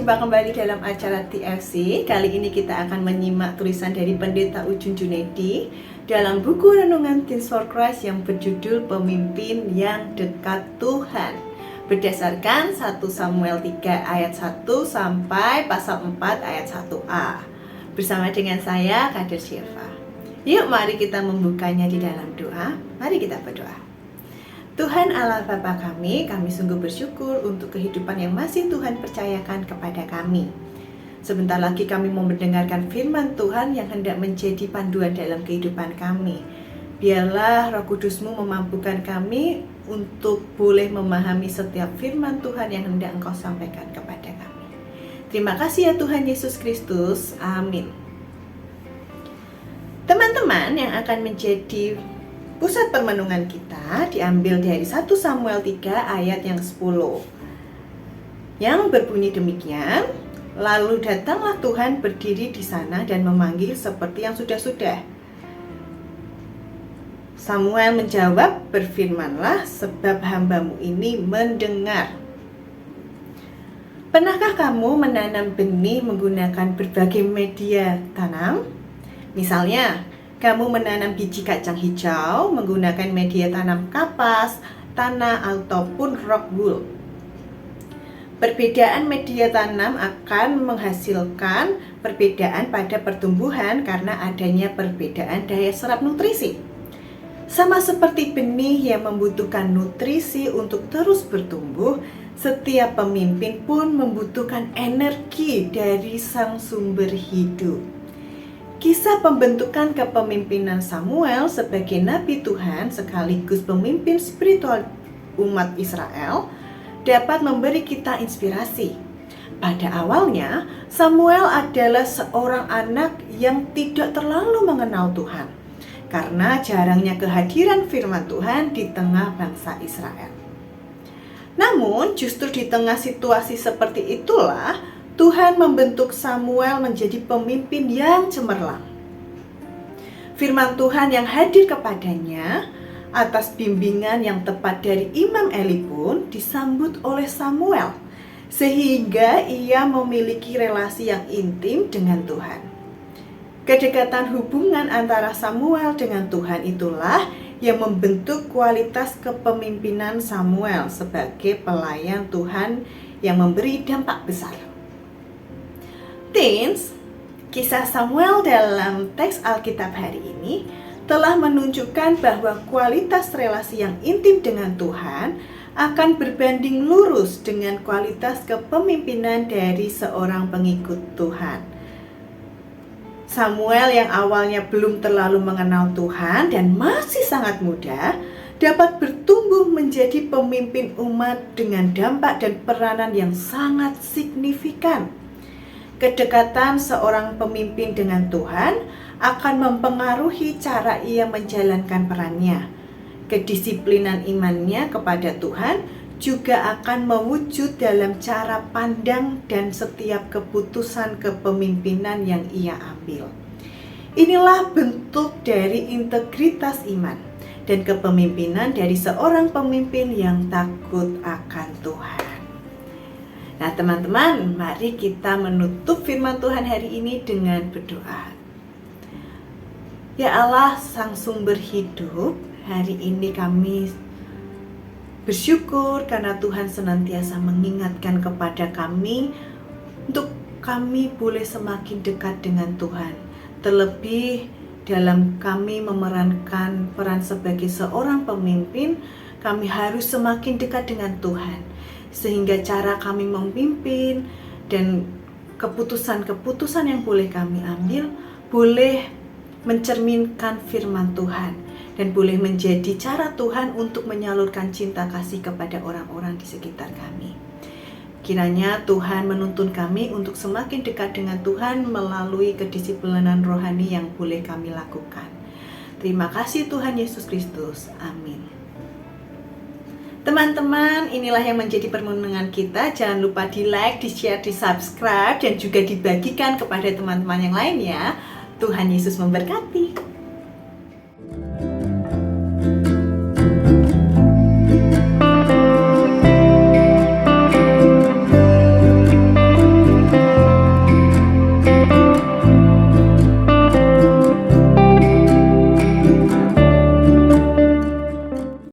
Jumpa kembali dalam acara TFC. Kali ini kita akan menyimak tulisan dari Pendeta Ujun Junedi dalam buku Renungan Teens for Christ yang berjudul Pemimpin yang Dekat Tuhan, berdasarkan 1 Samuel 3 ayat 1 sampai pasal 4 ayat 1a. Bersama dengan saya, Kader Syifa. Yuk mari kita membukanya di dalam doa. Mari kita berdoa. Tuhan Allah Bapa kami sungguh bersyukur untuk kehidupan yang masih Tuhan percayakan kepada kami. Sebentar lagi kami mau mendengarkan firman Tuhan yang hendak menjadi panduan dalam kehidupan kami. Biarlah Roh Kudus-Mu memampukan kami untuk boleh memahami setiap firman Tuhan yang hendak Engkau sampaikan kepada kami. Terima kasih ya Tuhan Yesus Kristus. Amin. Teman-teman yang akan menjadi pusat permenungan kita diambil dari 1 Samuel 3 ayat yang 10 yang berbunyi demikian. Lalu datanglah Tuhan berdiri di sana dan memanggil seperti yang sudah-sudah. Samuel menjawab, "Berfirmanlah sebab hamba-Mu ini mendengar." Pernahkah kamu menanam benih menggunakan berbagai media tanam? Misalnya, kamu menanam biji kacang hijau menggunakan media tanam kapas, tanah, ataupun rock wool. Perbedaan media tanam akan menghasilkan perbedaan pada pertumbuhan karena adanya perbedaan daya serap nutrisi. Sama seperti benih yang membutuhkan nutrisi untuk terus bertumbuh, setiap pemimpin pun membutuhkan energi dari sang sumber hidup. Kisah pembentukan kepemimpinan Samuel sebagai Nabi Tuhan sekaligus pemimpin spiritual umat Israel dapat memberi kita inspirasi. Pada awalnya, Samuel adalah seorang anak yang tidak terlalu mengenal Tuhan karena jarangnya kehadiran firman Tuhan di tengah bangsa Israel. Namun, justru di tengah situasi seperti itulah Tuhan membentuk Samuel menjadi pemimpin yang cemerlang. Firman Tuhan yang hadir kepadanya atas bimbingan yang tepat dari Imam Eli pun disambut oleh Samuel, sehingga ia memiliki relasi yang intim dengan Tuhan. Kedekatan hubungan antara Samuel dengan Tuhan itulah yang membentuk kualitas kepemimpinan Samuel sebagai pelayan Tuhan yang memberi dampak besar. Teens, kisah Samuel dalam teks Alkitab hari ini telah menunjukkan bahwa kualitas relasi yang intim dengan Tuhan akan berbanding lurus dengan kualitas kepemimpinan dari seorang pengikut Tuhan. Samuel yang awalnya belum terlalu mengenal Tuhan dan masih sangat muda, dapat bertumbuh menjadi pemimpin umat dengan dampak dan peranan yang sangat signifikan. Kedekatan seorang pemimpin dengan Tuhan akan mempengaruhi cara ia menjalankan perannya. Kedisiplinan imannya kepada Tuhan juga akan mewujud dalam cara pandang dan setiap keputusan kepemimpinan yang ia ambil. Inilah bentuk dari integritas iman dan kepemimpinan dari seorang pemimpin yang takut akan Tuhan. Nah teman-teman, mari kita menutup firman Tuhan hari ini dengan berdoa. Ya Allah, sang sumber hidup, hari ini kami bersyukur karena Tuhan senantiasa mengingatkan kepada kami untuk kami boleh semakin dekat dengan Tuhan. Terlebih dalam kami memerankan peran sebagai seorang pemimpin, kami harus semakin dekat dengan Tuhan. Sehingga cara kami memimpin dan keputusan-keputusan yang boleh kami ambil boleh mencerminkan firman Tuhan dan boleh menjadi cara Tuhan untuk menyalurkan cinta kasih kepada orang-orang di sekitar kami. Kiranya Tuhan menuntun kami untuk semakin dekat dengan Tuhan melalui kedisiplinan rohani yang boleh kami lakukan. Terima kasih Tuhan Yesus Kristus. Amin. Teman-teman, inilah yang menjadi permenungan kita. Jangan lupa di like, di share, di subscribe, dan juga dibagikan kepada teman-teman yang lain ya. Tuhan Yesus memberkati.